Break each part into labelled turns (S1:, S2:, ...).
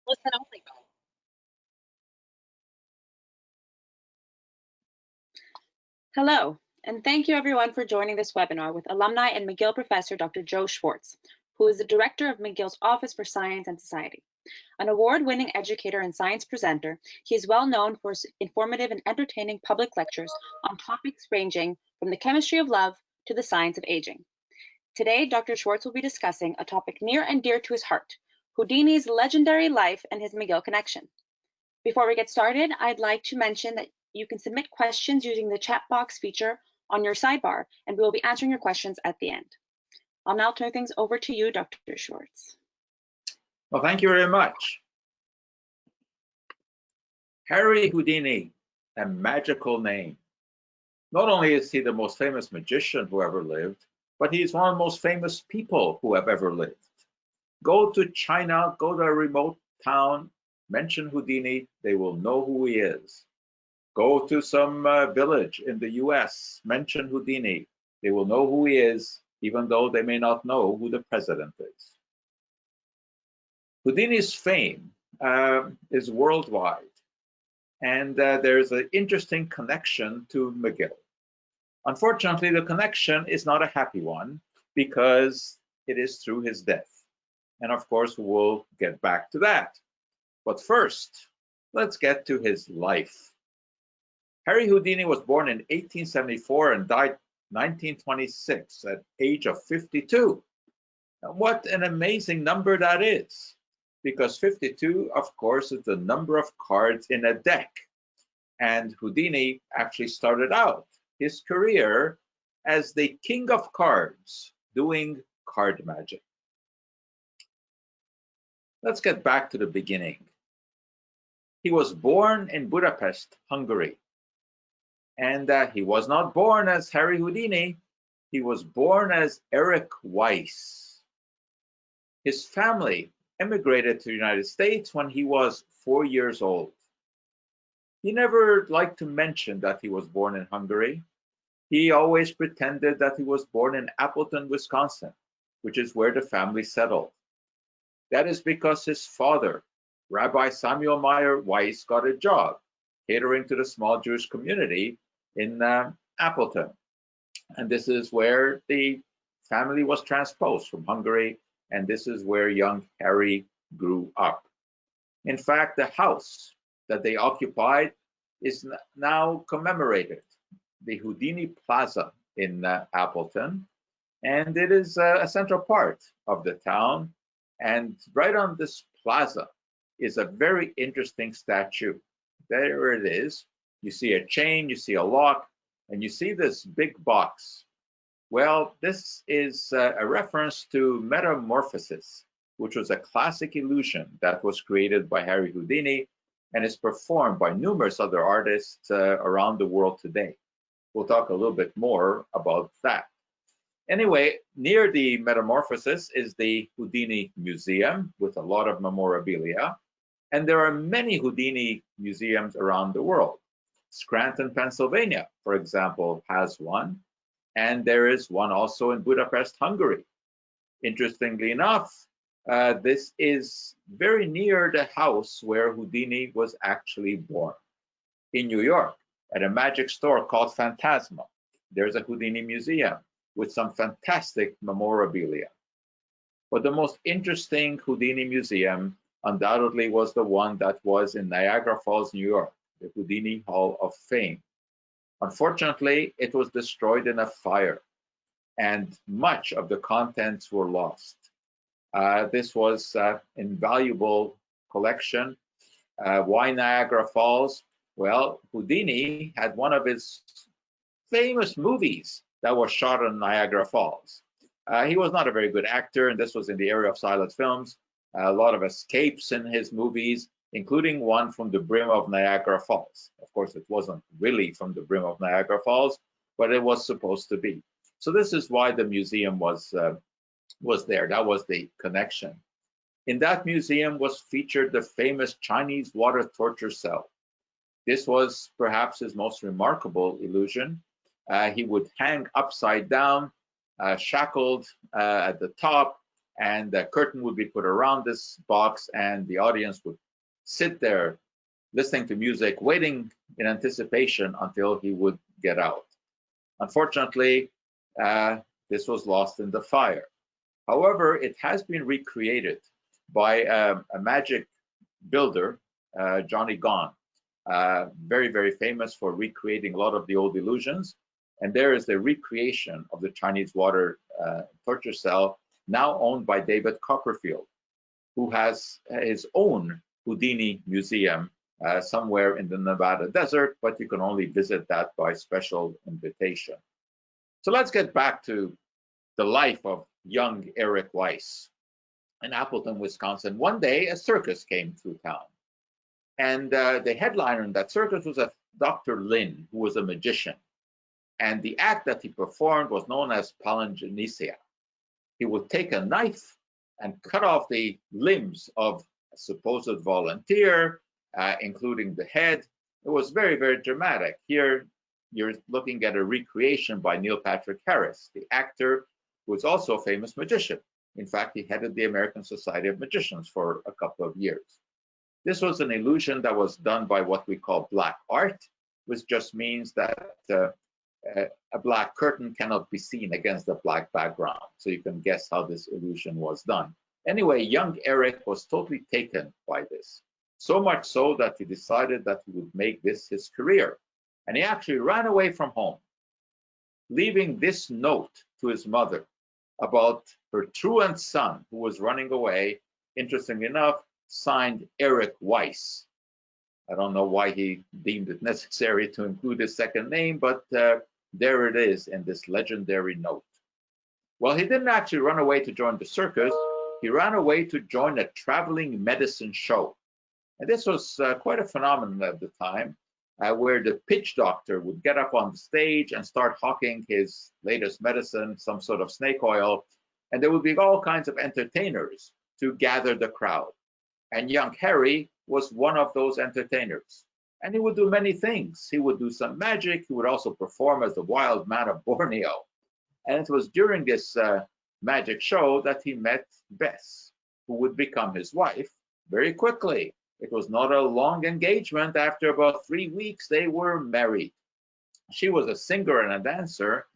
S1: Listen only mode. Hello, and thank you everyone for joining this webinar with alumni and McGill professor Dr. Joe Schwarcz, who is the director of McGill's Office for Science and Society. An award-winning educator and science presenter, he is well known for his informative and entertaining public lectures on topics ranging from the chemistry of love to the science of aging. Today, Dr. Schwarcz will be discussing a topic near and dear to his heart, Houdini's legendary life and his McGill connection. Before we get started, I'd like to mention that you can submit questions using the chat box feature on your sidebar, and we will be answering your questions at the end. I'll now turn things over to you, Dr. Schwarcz.
S2: Well, thank you very much. Harry Houdini, a magical name. Not only is he the most famous magician who ever lived, but he's one of the most famous people who have ever lived. Go to China, go to a remote town, mention Houdini, they will know who he is. Go to some village in the US, mention Houdini, they will know who he is, even though they may not know who the president is. Houdini's fame is worldwide, and there's an interesting connection to McGill. Unfortunately, the connection is not a happy one because it is through his death. And of course, we'll get back to that. But first, let's get to his life. Harry Houdini was born in 1874 and died 1926 at the age of 52. Now, what an amazing number that is, because 52, of course, is the number of cards in a deck. And Houdini actually started out his career as the king of cards, doing card magic. Let's get back to the beginning. He was born in Budapest, Hungary. And he was not born as Harry Houdini. He was born as Eric WEISS. His family emigrated to the United States when he was 4 years old. He never liked to mention that he was born in Hungary. He always pretended that he was born in Appleton, Wisconsin, which is where the family settled. That is because his father, Rabbi Samuel Meyer Weiss, got a job catering to the small Jewish community in Appleton. And this is where the family was transposed from Hungary, and this is where young Harry grew up. In fact, the house that they occupied is now commemorated, the Houdini Plaza in Appleton, and it is a central part of the town. And right on this plaza is a very interesting statue. There it is. You see a chain, you see a lock, and you see this big box. Well, this is a reference to metamorphosis, which was a classic illusion that was created by Harry Houdini and is performed by numerous other artists around the world today. We'll talk a little bit more about that. Anyway, near the metamorphosis is the Houdini Museum with a lot of memorabilia. And there are many Houdini museums around the world. Scranton, Pennsylvania, for example, has one. And there is one also in Budapest, Hungary. Interestingly enough, this is very near the house where Houdini was actually born. In New York, at a magic store called Phantasma, there's a Houdini museum with some fantastic memorabilia. But the most interesting Houdini museum undoubtedly was the one that was in Niagara Falls, New York, the Houdini Hall of Fame. Unfortunately, it was destroyed in a fire, and much of the contents were lost. This was an invaluable collection. Why Niagara Falls? Well, Houdini had one of his famous movies that was shot in Niagara Falls. He was not a very good actor, and this was in the era of silent films. A lot of escapes in his movies, including one from the brim of Niagara Falls. Of course, it wasn't really from the brim of Niagara Falls, but it was supposed to be. So this is why the museum was there. That was the connection. In that museum was featured the famous Chinese water torture cell. This was perhaps his most remarkable illusion. He would hang upside down, shackled at the top, and the curtain would be put around this box, and the audience would sit there listening to music, waiting in anticipation until he would get out. Unfortunately, this was lost in the fire. However, it has been recreated by a magic builder, Johnny Gone, very, very famous for recreating a lot of the old illusions. And there is the recreation of the Chinese water torture cell, now owned by David Copperfield, who has his own Houdini museum somewhere in the Nevada desert, but you can only visit that by special invitation. So let's get back to the life of young Eric Weiss. In Appleton, Wisconsin, one day a circus came through town. And the headliner in that circus was a Dr. Lin, who was a magician. And the act that he performed was known as palingenesia. He would take a knife and cut off the limbs of a supposed volunteer, including the head. It was very, very dramatic. Here, you're looking at a recreation by Neil Patrick Harris, the actor who was also a famous magician. In fact, he headed the American Society of Magicians for a couple of years. This was an illusion that was done by what we call black art, which just means that a black curtain cannot be seen against a black background. So you can guess how this illusion was done. Anyway, young Eric was totally taken by this, so much so that he decided that he would make this his career. And he actually ran away from home, leaving this note to his mother about her truant son who was running away, interestingly enough, signed Eric Weiss. I don't know why he deemed it necessary to include his second name, but there it is in this legendary note. Well, he didn't actually run away to join the circus. He ran away to join a traveling medicine show. And this was quite a phenomenon at the time, where the pitch doctor would get up on the stage and start hawking his latest medicine, some sort of snake oil, and there would be all kinds of entertainers to gather the crowd. And young Harry was one of those entertainers. And he would do many things. He would do some magic. He would also perform as the wild man of Borneo. And it was during this magic show that he met Bess, who would become his wife very quickly. It was not a long engagement. After about 3 weeks, they were married. She was a singer and a dancer,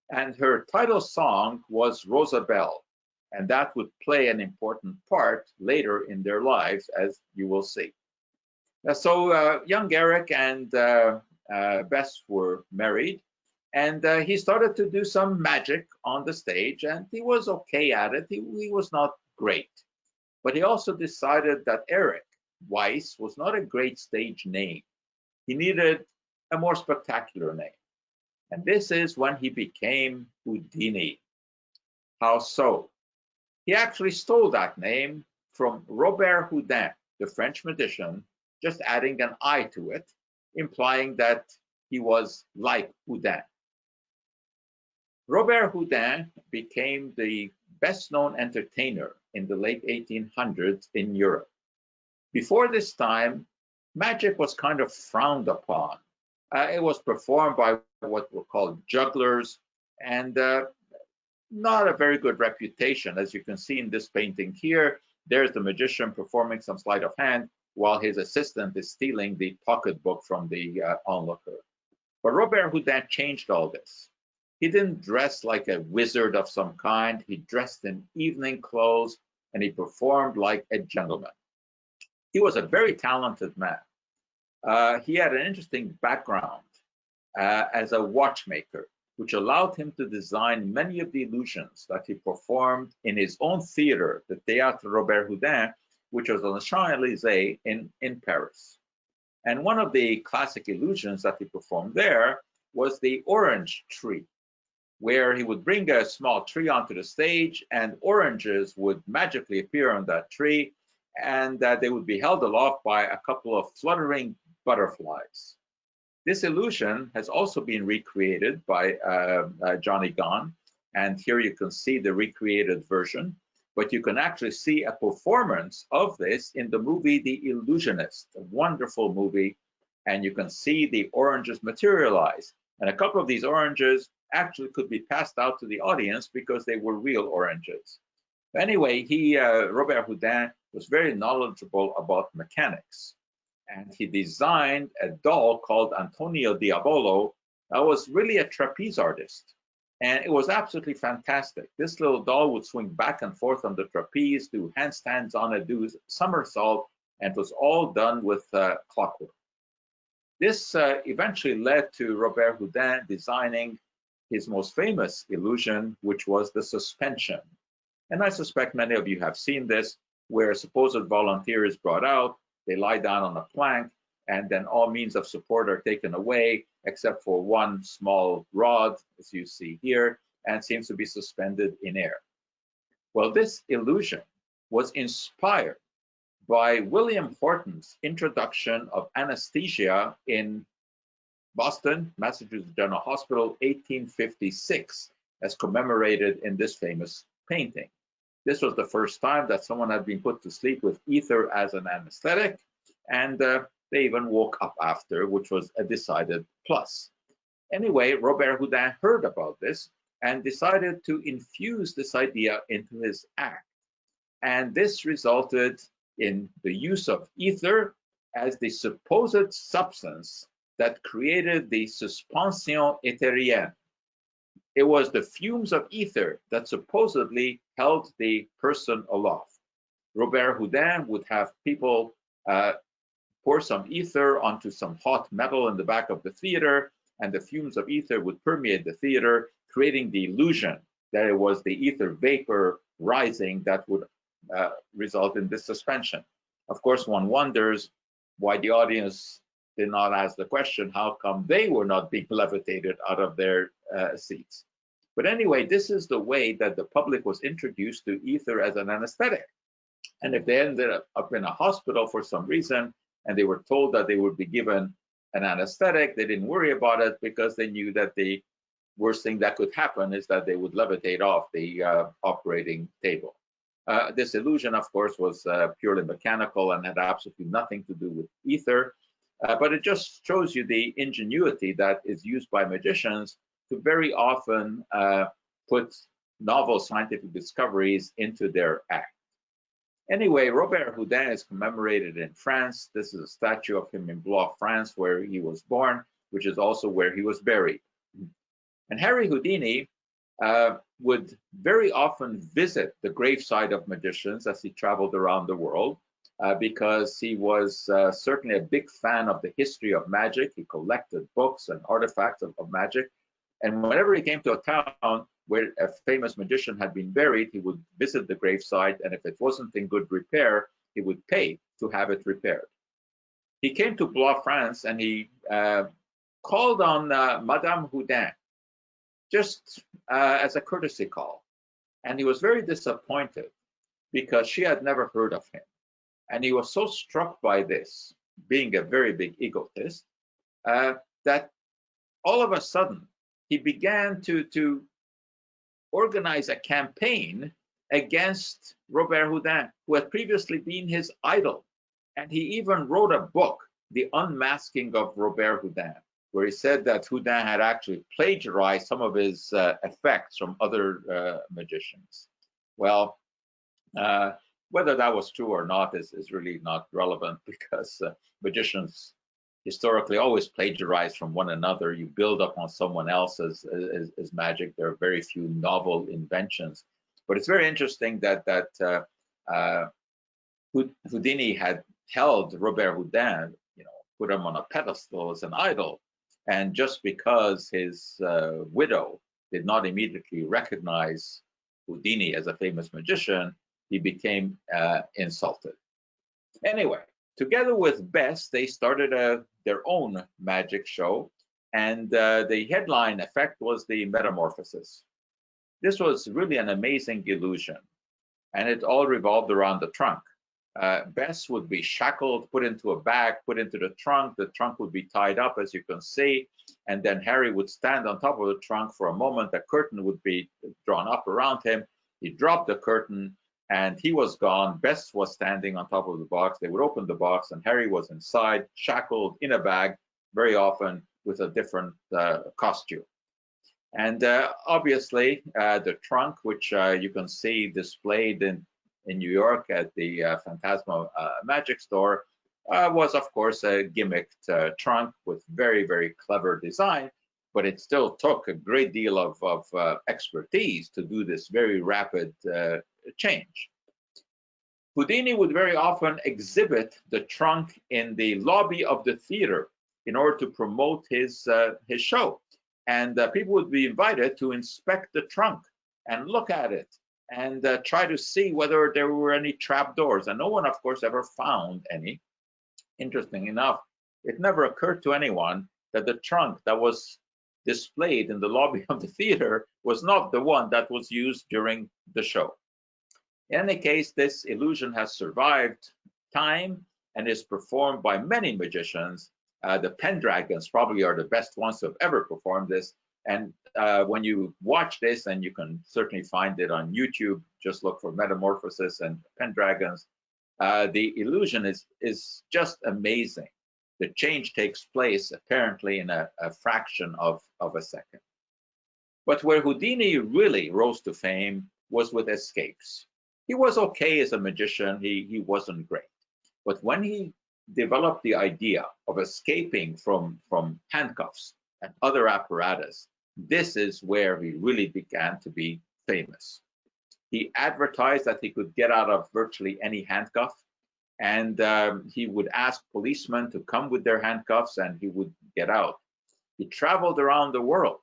S2: and her title song was Rosabelle, and that would play an important part later in their lives, as you will see. So young Eric and Bess were married, and he started to do some magic on the stage, and he was okay at it. He was not great, but he also decided that Eric Weiss was not a great stage name. He needed a more spectacular name. And this is when he became Houdini. How so? He actually stole that name from Robert Houdin, the French magician, just adding an I to it, implying that he was like Houdin. Robert Houdin became the best-known entertainer in the late 1800s in Europe. Before this time, magic was kind of frowned upon. It was performed by what were called jugglers, and not a very good reputation. As you can see in this painting here, there's the magician performing some sleight of hand while his assistant is stealing the pocketbook from the onlooker. But Robert Houdin changed all this. He didn't dress like a wizard of some kind. He dressed in evening clothes, and he performed like a gentleman. He was a very talented man. He had an interesting background as a watchmaker, which allowed him to design many of the illusions that he performed in his own theater, the Théâtre Robert Houdin, which was on the Champs-Élysées in Paris. And one of the classic illusions that he performed there was the orange tree, where he would bring a small tree onto the stage, and oranges would magically appear on that tree, and they would be held aloft by a couple of fluttering butterflies. This illusion has also been recreated by Johnny Gone, and here you can see the recreated version, but you can actually see a performance of this in the movie The Illusionist, a wonderful movie, and you can see the oranges materialize. And a couple of these oranges actually could be passed out to the audience because they were real oranges. Anyway, Robert Houdin was very knowledgeable about mechanics, and he designed a doll called Antonio Diavolo that was really a trapeze artist. And it was absolutely fantastic. This little doll would swing back and forth on the trapeze, do handstands on it, do somersault, and it was all done with clockwork. This eventually led to Robert Houdin designing his most famous illusion, which was the suspension. And I suspect many of you have seen this, where a supposed volunteer is brought out, they lie down on a plank, and then all means of support are taken away, except for one small rod, as you see here, and seems to be suspended in air. Well, this illusion was inspired by William Horton's introduction of anesthesia in Boston, Massachusetts General Hospital, 1856, as commemorated in this famous painting. This was the first time that someone had been put to sleep with ether as an anesthetic, and they even woke up after, which was a decided plus. Anyway, Robert Houdin heard about this and decided to infuse this idea into his act. And this resulted in the use of ether as the supposed substance that created the suspension éthérienne. It was the fumes of ether that supposedly held the person aloft. Robert Houdin would have people pour some ether onto some hot metal in the back of the theater, and the fumes of ether would permeate the theater, creating the illusion that it was the ether vapor rising that would result in this suspension. Of course, one wonders why the audience did not ask the question, how come they were not being levitated out of their seats? But anyway, this is the way that the public was introduced to ether as an anesthetic. And if they ended up in a hospital for some reason, and they were told that they would be given an anesthetic, they didn't worry about it because they knew that the worst thing that could happen is that they would levitate off the operating table. This illusion, of course, was purely mechanical and had absolutely nothing to do with ether. But it just shows you the ingenuity that is used by magicians to very often put novel scientific discoveries into their act. Anyway, Robert Houdin is commemorated in France. This is a statue of him in Blois, France, where he was born, which is also where he was buried. And Harry Houdini would very often visit the graveside of magicians as he traveled around the world. Because he was certainly a big fan of the history of magic. He collected books and artifacts of magic. And whenever he came to a town where a famous magician had been buried, he would visit the gravesite, and if it wasn't in good repair, he would pay to have it repaired. He came to Blois, France, and he called on Madame Houdin, just as a courtesy call. And he was very disappointed because she had never heard of him. And he was so struck by this, being a very big egotist, that all of a sudden he began to organize a campaign against Robert Houdin, who had previously been his idol. And he even wrote a book, The Unmasking of Robert Houdin, where he said that Houdin had actually plagiarized some of his effects from other magicians. Well, whether that was true or not is really not relevant, because magicians historically always plagiarize from one another. You build up on someone else's magic. There are very few novel inventions. But it's very interesting that Houdini had held Robert Houdin, put him on a pedestal as an idol. And just because his widow did not immediately recognize Houdini as a famous magician, he became insulted. Anyway, together with Bess, they started their own magic show, and the headline effect was the metamorphosis. This was really an amazing illusion, and it all revolved around the trunk. Bess would be shackled, put into a bag, put into the trunk. The trunk would be tied up, as you can see, and then Harry would stand on top of the trunk for a moment. A curtain would be drawn up around him. He dropped the curtain, and he was gone. Bess was standing on top of the box. They would open the box, and Harry was inside, shackled in a bag, very often with a different costume. And obviously, the trunk, which you can see displayed in New York at the Phantasma Magic Store, was, of course, a gimmicked trunk with very, very clever design, but it still took a great deal of expertise to do this very rapid change. Houdini would very often exhibit the trunk in the lobby of the theater in order to promote his show. And people would be invited to inspect the trunk and look at it and try to see whether there were any trapdoors. And no one, of course, ever found any. Interesting enough, it never occurred to anyone that the trunk that was displayed in the lobby of the theater was not the one that was used during the show. In any case, this illusion has survived time and is performed by many magicians. The Pendragons probably are the best ones to have ever performed this. And when you watch this, and you can certainly find it on YouTube, just look for Metamorphosis and Pendragons. The illusion is just amazing. The change takes place apparently in a fraction of a second. But where Houdini really rose to fame was with escapes. He was okay as a magician, he wasn't great. But when he developed the idea of escaping from handcuffs and other apparatus, this is where he really began to be famous. He advertised that he could get out of virtually any handcuff, and he would ask policemen to come with their handcuffs and he would get out. He traveled around the world,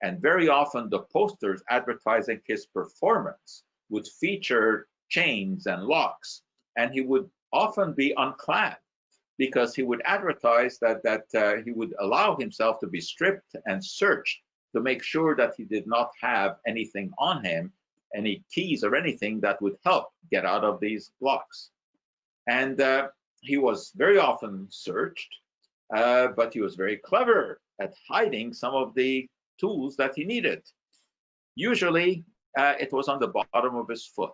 S2: and very often the posters advertising his performance would feature chains and locks, and he would often be unclad because he would advertise that he would allow himself to be stripped and searched to make sure that he did not have anything on him, any keys or anything that would help get out of these locks. And he was very often searched, but he was very clever at hiding some of the tools that he needed. Usually, it was on the bottom of his foot,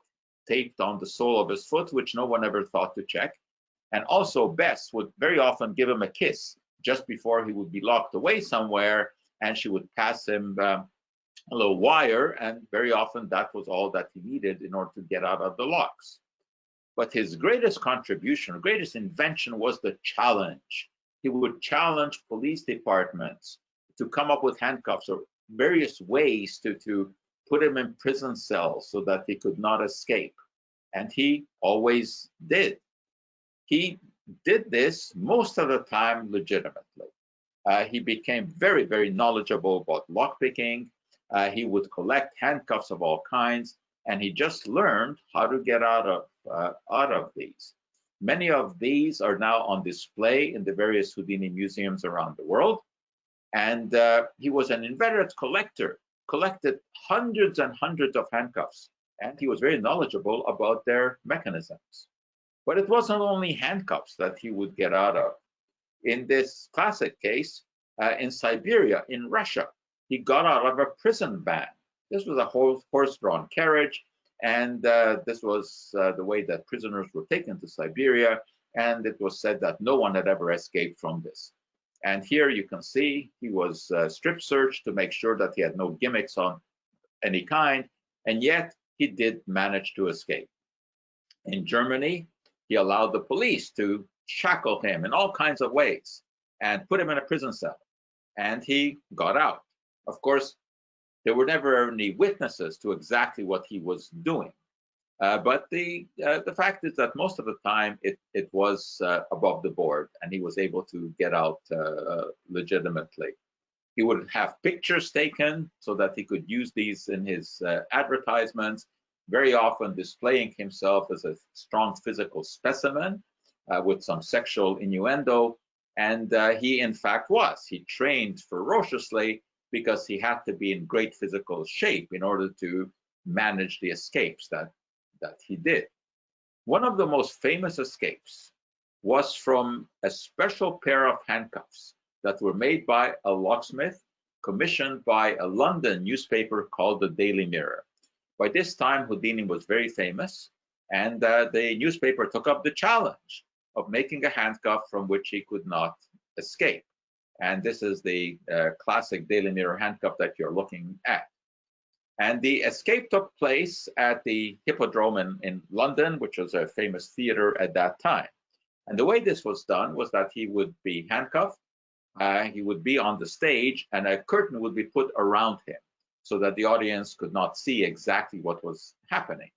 S2: taped on the sole of his foot, which no one ever thought to check. And also, Bess would very often give him a kiss just before he would be locked away somewhere, and she would pass him a little wire, and very often that was all that he needed in order to get out of the locks. But his greatest contribution, greatest invention was the challenge. He would challenge police departments to come up with handcuffs or various ways to put him in prison cells so that he could not escape. And he always did. He did this most of the time legitimately. He became very, very knowledgeable about lockpicking. He would collect handcuffs of all kinds, and he just learned how to get out of these. Many of these are now on display in the various Houdini museums around the world. And he was an inveterate collector, collected hundreds and hundreds of handcuffs, and he was very knowledgeable about their mechanisms. But it wasn't only handcuffs that he would get out of. In this classic case, in Siberia, in Russia, he got out of a prison van. This was a horse-drawn carriage, and this was the way that prisoners were taken to Siberia, and it was said that no one had ever escaped from this. And here you can see he was strip searched to make sure that he had no gimmicks on any kind, and yet he did manage to escape. In Germany, he allowed the police to shackle him in all kinds of ways and put him in a prison cell, and he got out. Of course, there were never any witnesses to exactly what he was doing. But the fact is that most of the time it was above the board, and he was able to get out legitimately. He would have pictures taken so that he could use these in his advertisements, very often displaying himself as a strong physical specimen with some sexual innuendo. And he, in fact, was. He trained ferociously because he had to be in great physical shape in order to manage the escapes that he did. One of the most famous escapes was from a special pair of handcuffs that were made by a locksmith commissioned by a London newspaper called the Daily Mirror. By this time, Houdini was very famous, and the newspaper took up the challenge of making a handcuff from which he could not escape. And this is the classic Daily Mirror handcuff that you're looking at. And the escape took place at the Hippodrome in London, which was a famous theater at that time. And the way this was done was that he would be handcuffed, he would be on the stage, and a curtain would be put around him so that the audience could not see exactly what was happening.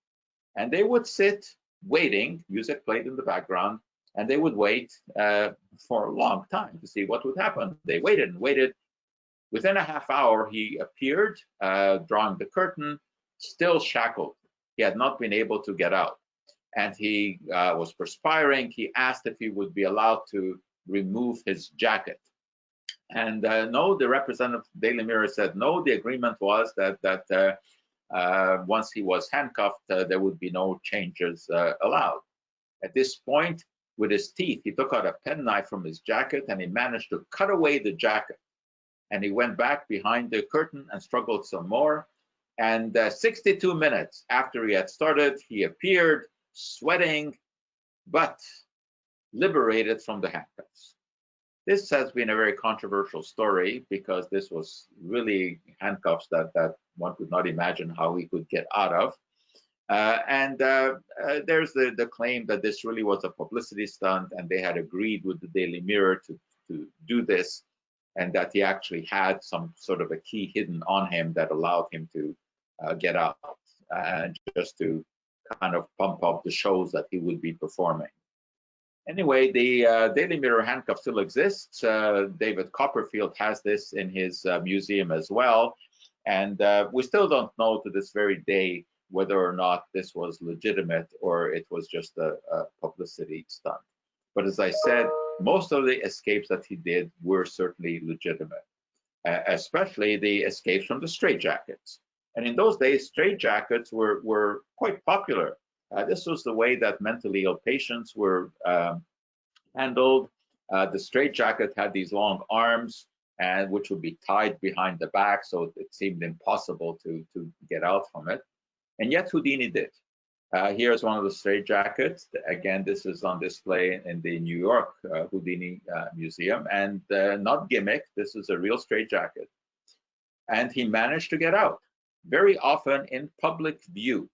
S2: And they would sit waiting, music played in the background, and they would wait for a long time to see what would happen. They waited and waited. Within a half hour, he appeared, drawing the curtain, still shackled. He had not been able to get out. And he was perspiring. He asked if he would be allowed to remove his jacket. And no, the representative of Daily Mirror said no. The agreement was that once he was handcuffed, there would be no changes allowed. At this point, with his teeth, he took out a penknife from his jacket and he managed to cut away the jacket. And he went back behind the curtain and struggled some more. And 62 minutes after he had started, he appeared, sweating, but liberated from the handcuffs. This has been a very controversial story because this was really handcuffs that one could not imagine how he could get out of. There's the claim that this really was a publicity stunt and they had agreed with the Daily Mirror to do this, and that he actually had some sort of a key hidden on him that allowed him to get out, and just to kind of pump up the shows that he would be performing. Anyway, the Daily Mirror handcuff still exists. David Copperfield has this in his museum as well. And we still don't know to this very day whether or not this was legitimate or it was just a publicity stunt. But as I said, most of the escapes that he did were certainly legitimate, especially the escapes from the straitjackets. And in those days, straitjackets were quite popular. This was the way that mentally ill patients were handled. The straitjacket had these long arms, and which would be tied behind the back, so it seemed impossible to get out from it. And yet Houdini did. Here's one of the straitjackets. Again, this is on display in the New York Houdini Museum, and not gimmick. This is a real straitjacket. And he managed to get out, very often in public view.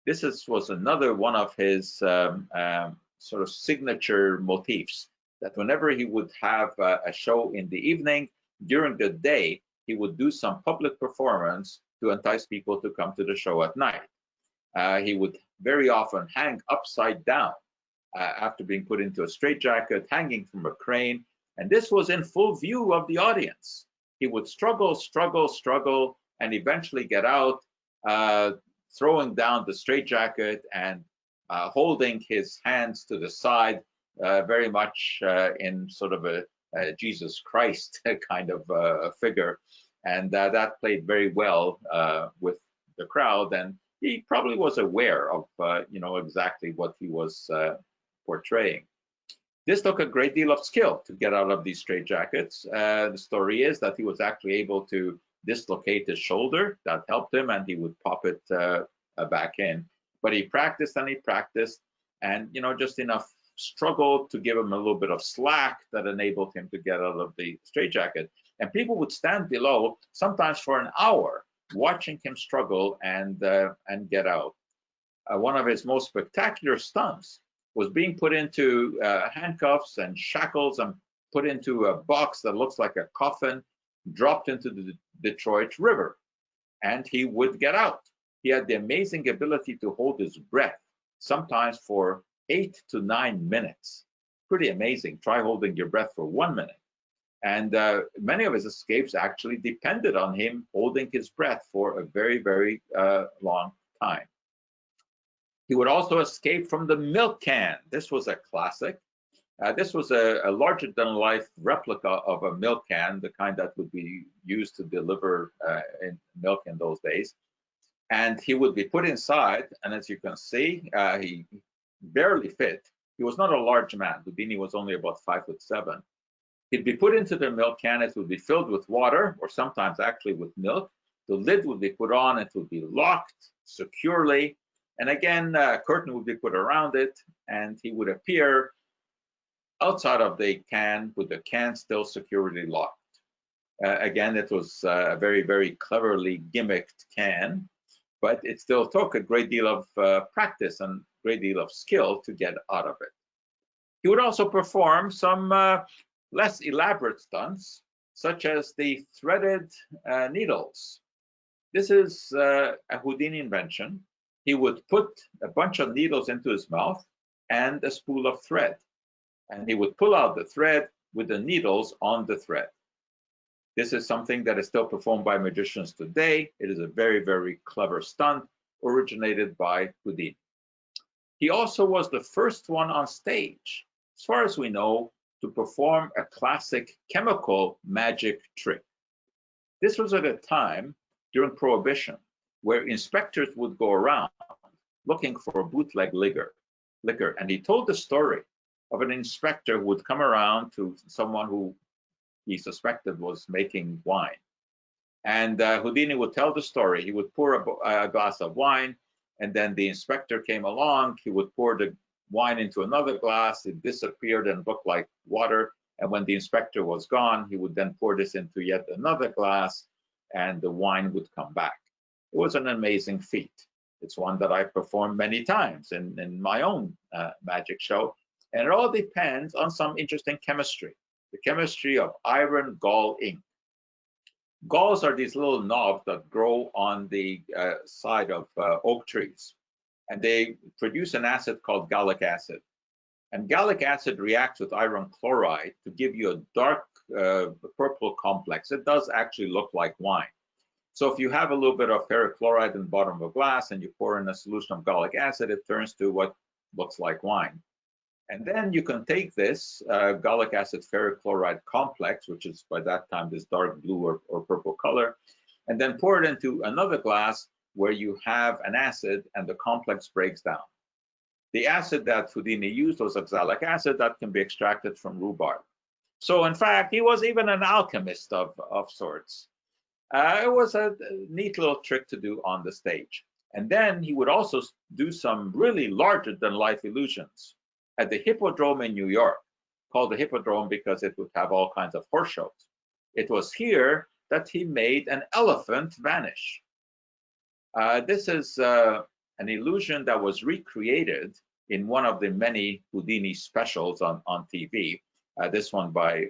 S2: This was another one of his sort of signature motifs, that whenever he would have a show in the evening, during the day, he would do some public performance to entice people to come to the show at night. He would very often hang upside down after being put into a straitjacket, hanging from a crane, and this was in full view of the audience. He would struggle, struggle, struggle, and eventually get out, throwing down the straitjacket and holding his hands to the side, very much in sort of a Jesus Christ kind of figure. And that played very well with the crowd. And he probably was aware of, exactly what he was portraying. This took a great deal of skill to get out of these straitjackets. The story is that he was actually able to dislocate his shoulder. That helped him, and he would pop it back in. But he practiced and he practiced, and just enough struggle to give him a little bit of slack that enabled him to get out of the straitjacket. And people would stand below, sometimes for an hour, watching him struggle and get out. One of his most spectacular stunts was being put into handcuffs and shackles and put into a box that looks like a coffin, dropped into the Detroit River, and he would get out. He had the amazing ability to hold his breath, sometimes for 8 to 9 minutes. Pretty amazing. Try holding your breath for 1 minute. And many of his escapes actually depended on him holding his breath for a very, very long time. He would also escape from the milk can. This was a classic. This was a larger-than-life replica of a milk can, the kind that would be used to deliver milk in those days. And he would be put inside, and as you can see, he barely fit. He was not a large man. Houdini was only about 5'7". He'd be put into the milk can. It would be filled with water, or sometimes actually with milk. The lid would be put on. It would be locked securely. And again, a curtain would be put around it, and he would appear outside of the can with the can still securely locked. Again, it was a very, very cleverly gimmicked can, but it still took a great deal of practice and a great deal of skill to get out of it. He would also perform some less elaborate stunts, such as the threaded needles. This is a Houdini invention. He would put a bunch of needles into his mouth and a spool of thread, and he would pull out the thread with the needles on the thread. This is something that is still performed by magicians today. It is a very, very clever stunt originated by Houdini. He also was the first one on stage, as far as we know, to perform a classic chemical magic trick. This was at a time during Prohibition where inspectors would go around looking for bootleg liquor. And he told the story of an inspector who would come around to someone who he suspected was making wine. And Houdini would tell the story. He would pour a glass of wine, and then the inspector came along. He would pour the wine into another glass. It disappeared and looked like water. And when the inspector was gone, he would then pour this into yet another glass, and the wine would come back. It was an amazing feat. It's one that I performed many times in my own magic show. And it all depends on some interesting chemistry. The chemistry of iron gall ink. Galls are these little knobs that grow on the side of oak trees, and they produce an acid called gallic acid. And gallic acid reacts with iron chloride to give you a dark purple complex. It does actually look like wine. So if you have a little bit of ferric chloride in the bottom of a glass and you pour in a solution of gallic acid, it turns to what looks like wine. And then you can take this gallic acid ferric chloride complex, which is by that time this dark blue or purple color, and then pour it into another glass where you have an acid and the complex breaks down. The acid that Houdini used was oxalic acid that can be extracted from rhubarb. So in fact, he was even an alchemist of sorts. It was a neat little trick to do on the stage. And then he would also do some really larger than life illusions at the Hippodrome in New York, called the Hippodrome because it would have all kinds of horse shows. It was here that he made an elephant vanish. This is an illusion that was recreated in one of the many Houdini specials on TV. This one by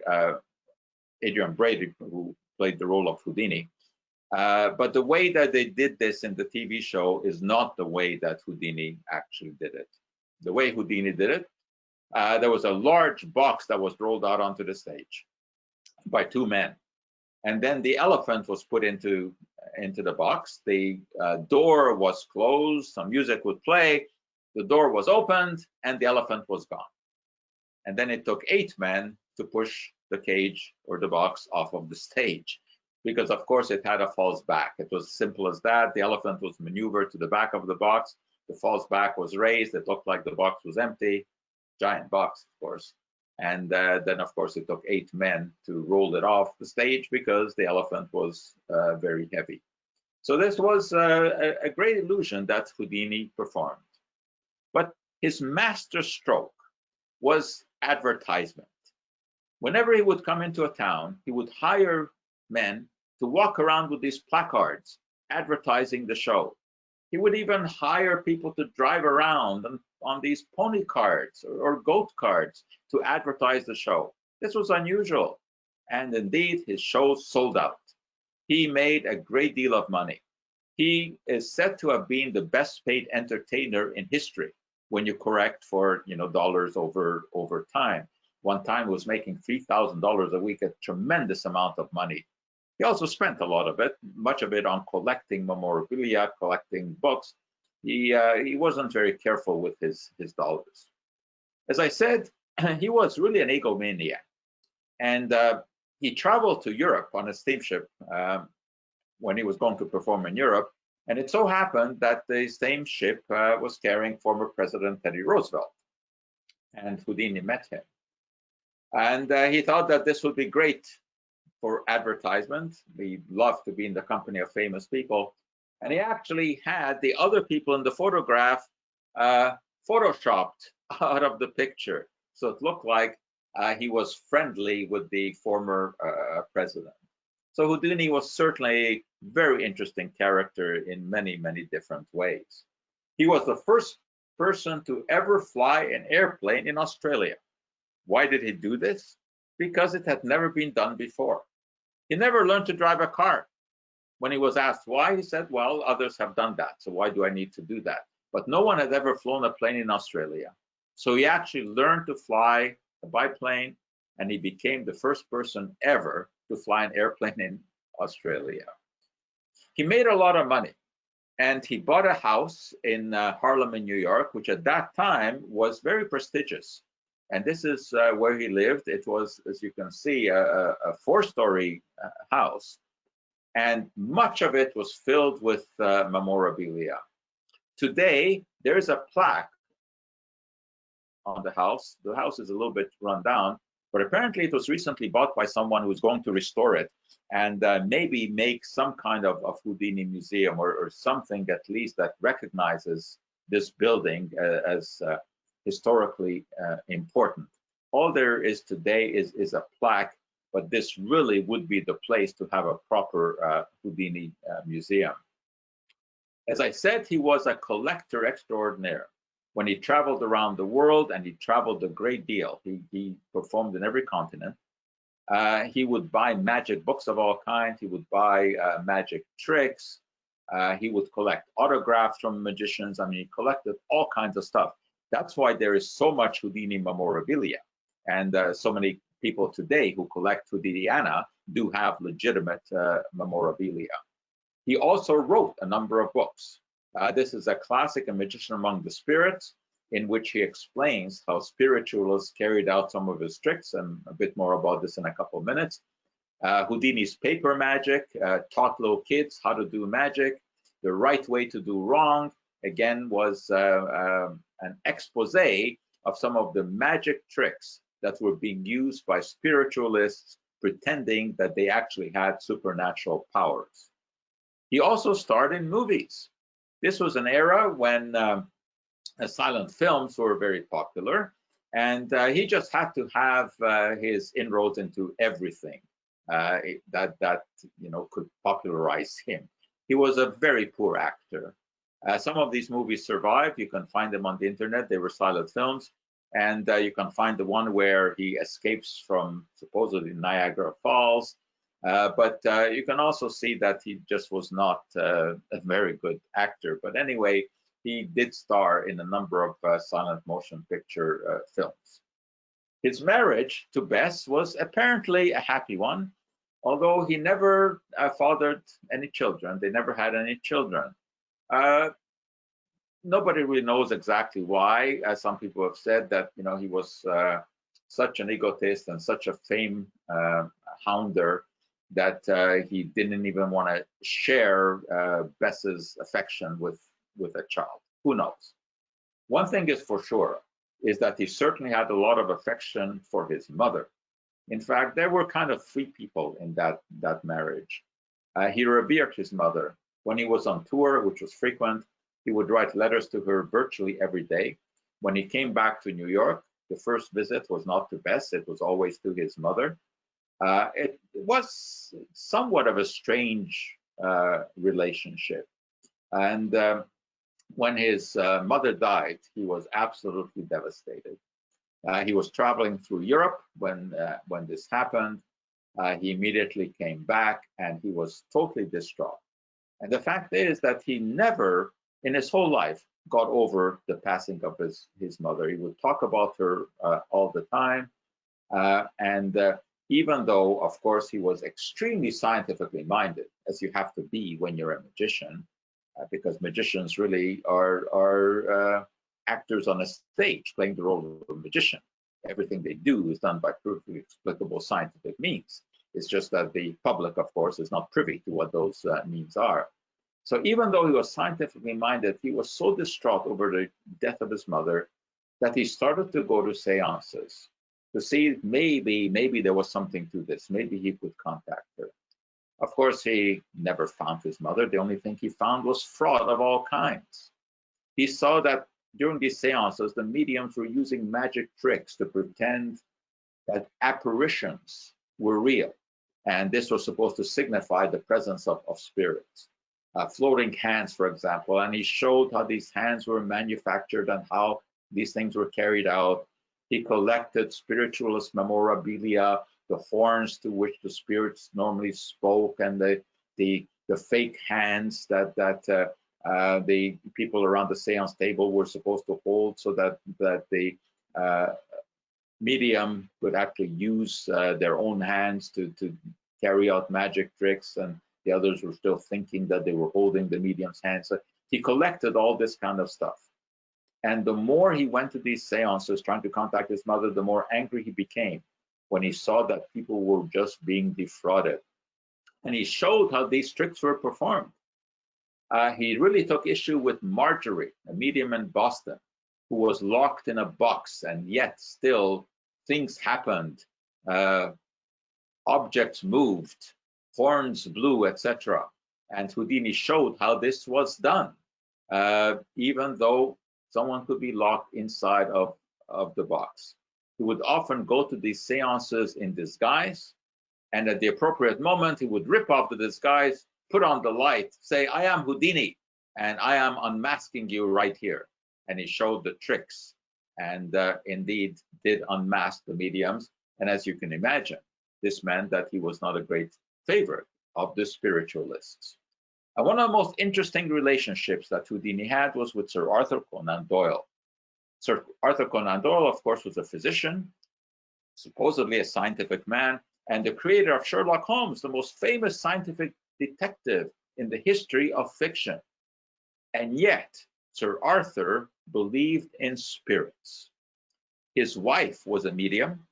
S2: Adrian Brady, who played the role of Houdini. But the way that they did this in the TV show is not the way that Houdini actually did it. The way Houdini did it, there was a large box that was rolled out onto the stage by two men. And then the elephant was put into the box. The door was closed, some music would play, the door was opened, and the elephant was gone. And then it took 8 men to push the cage or the box off of the stage, because of course it had a false back. It was simple as that. The elephant was maneuvered to the back of the box. The false back was raised. It looked like the box was empty. Giant box, of course. And then, of course, it took 8 men to roll it off the stage because the elephant was very heavy. So this was a great illusion that Houdini performed. But his master stroke was advertisement. Whenever he would come into a town, he would hire men to walk around with these placards advertising the show. He would even hire people to drive around on these pony cards or goat cards to advertise the show. This was unusual, and indeed his shows sold out. He made a great deal of money. He is said to have been the best paid entertainer in history when you correct for dollars over time. One time he was making $3,000 a week, a tremendous amount of money. He also spent a lot of it, much of it on collecting memorabilia, collecting books. He wasn't very careful with his dollars. As I said, he was really an egomaniac. And he traveled to Europe on a steamship when he was going to perform in Europe. And it so happened that the same ship was carrying former President Teddy Roosevelt. And Houdini met him. And he thought that this would be great for advertisement. He loved to be in the company of famous people. And he actually had the other people in the photograph photoshopped out of the picture. So it looked like he was friendly with the former president. So Houdini was certainly a very interesting character in many, many different ways. He was the first person to ever fly an airplane in Australia. Why did he do this? Because it had never been done before. He never learned to drive a car. When he was asked why, he said, well, others have done that, so why do I need to do that? But no one had ever flown a plane in Australia. So he actually learned to fly a biplane, and he became the first person ever to fly an airplane in Australia. He made a lot of money, and he bought a house in Harlem in New York, which at that time was very prestigious. And this is where he lived. It was, as you can see, a four-story house, and much of it was filled with memorabilia. Today, there's a plaque on the house. The house is a little bit run down, but apparently it was recently bought by someone who's going to restore it and maybe make some kind of Houdini museum or something at least that recognizes this building as historically important. All there is today is a plaque, but this really would be the place to have a proper Houdini museum. As I said, he was a collector extraordinaire. When he traveled around the world, and he traveled a great deal, he performed in every continent. He would buy magic books of all kinds. He would buy magic tricks. He would collect autographs from magicians. I mean, he collected all kinds of stuff. That's why there is so much Houdini memorabilia. And so many people today who collect Houdiniana do have legitimate memorabilia. He also wrote a number of books. This is a classic, A Magician Among the Spirits, in which he explains how spiritualists carried out some of his tricks, and a bit more about this in a couple of minutes. Houdini's paper magic, taught little kids how to do magic. The right way to do wrong, again, was an expose of some of the magic tricks that were being used by spiritualists pretending that they actually had supernatural powers. He also starred in movies. This was an era when silent films were very popular, and he just had to have his inroads into everything that could popularize him. He was a very poor actor. Some of these movies survived. You can find them on the internet. They were silent films, and you can find the one where he escapes from supposedly Niagara Falls. But you can also see that he just was not a very good actor. But anyway, he did star in a number of silent motion picture films. His marriage to Bess was apparently a happy one, although he never fathered any children. They never had any children. Nobody really knows exactly why. Some people have said that he was such an egotist and such a fame hounder that he didn't even want to share Bess's affection with a child. Who knows? One thing is for sure, is that he certainly had a lot of affection for his mother. In fact, there were kind of three people in that marriage. He revered his mother. When he was on tour, which was frequent, he would write letters to her virtually every day. When he came back to New York, the first visit was not to Bess, it was always to his mother. It was somewhat of a strange relationship. And when his mother died, he was absolutely devastated. He was traveling through Europe when this happened. He immediately came back and he was totally distraught. And the fact is that he never, in his whole life, got over the passing of his mother. He would talk about her all the time. Even though, of course, he was extremely scientifically minded, as you have to be when you're a magician, because magicians really are actors on a stage playing the role of a magician. Everything they do is done by perfectly explicable scientific means. It's just that the public, of course, is not privy to what those means are. So even though he was scientifically minded, he was so distraught over the death of his mother that he started to go to seances to see maybe there was something to this. Maybe he could contact her. Of course, he never found his mother. The only thing he found was fraud of all kinds. He saw that during these seances, the mediums were using magic tricks to pretend that apparitions were real. And this was supposed to signify the presence of spirits. Floating hands, for example, and he showed how these hands were manufactured and how these things were carried out. He collected spiritualist memorabilia, the horns to which the spirits normally spoke, and the fake hands that the people around the seance table were supposed to hold, so that the medium could actually use their own hands to carry out magic tricks, and the others were still thinking that they were holding the medium's hands. So he collected all this kind of stuff. And the more he went to these seances trying to contact his mother, the more angry he became when he saw that people were just being defrauded. And he showed how these tricks were performed. He really took issue with Marjorie, a medium in Boston, who was locked in a box, and yet still things happened. Objects moved, horns blew, etc. And Houdini showed how this was done, even though someone could be locked inside of the box. He would often go to these seances in disguise, and at the appropriate moment, he would rip off the disguise, put on the light, say, "I am Houdini, and I am unmasking you right here." And he showed the tricks, and indeed did unmask the mediums. And as you can imagine, this meant that he was not a great favorite of the spiritualists. And one of the most interesting relationships that Houdini had was with Sir Arthur Conan Doyle. Sir Arthur Conan Doyle, of course, was a physician, supposedly a scientific man, and the creator of Sherlock Holmes, the most famous scientific detective in the history of fiction. And yet, Sir Arthur believed in spirits. His wife was a medium,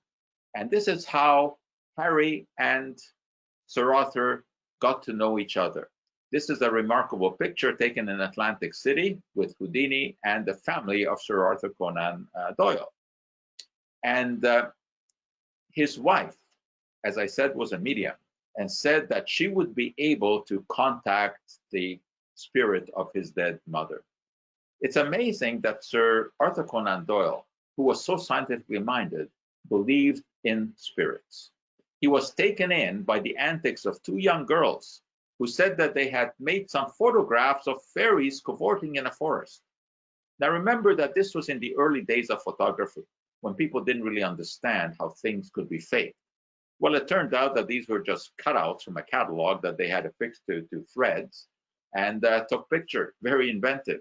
S2: and this is how Harry and Sir Arthur got to know each other. This is a remarkable picture taken in Atlantic City with Houdini and the family of Sir Arthur Conan Doyle. And his wife, as I said, was a medium, and said that she would be able to contact the spirit of his dead mother. It's amazing that Sir Arthur Conan Doyle, who was so scientifically minded, believed in spirits. He was taken in by the antics of two young girls who said that they had made some photographs of fairies cavorting in a forest. Now remember that this was in the early days of photography, when people didn't really understand how things could be faked. Well, it turned out that these were just cutouts from a catalog that they had affixed to threads, and took pictures, very inventive.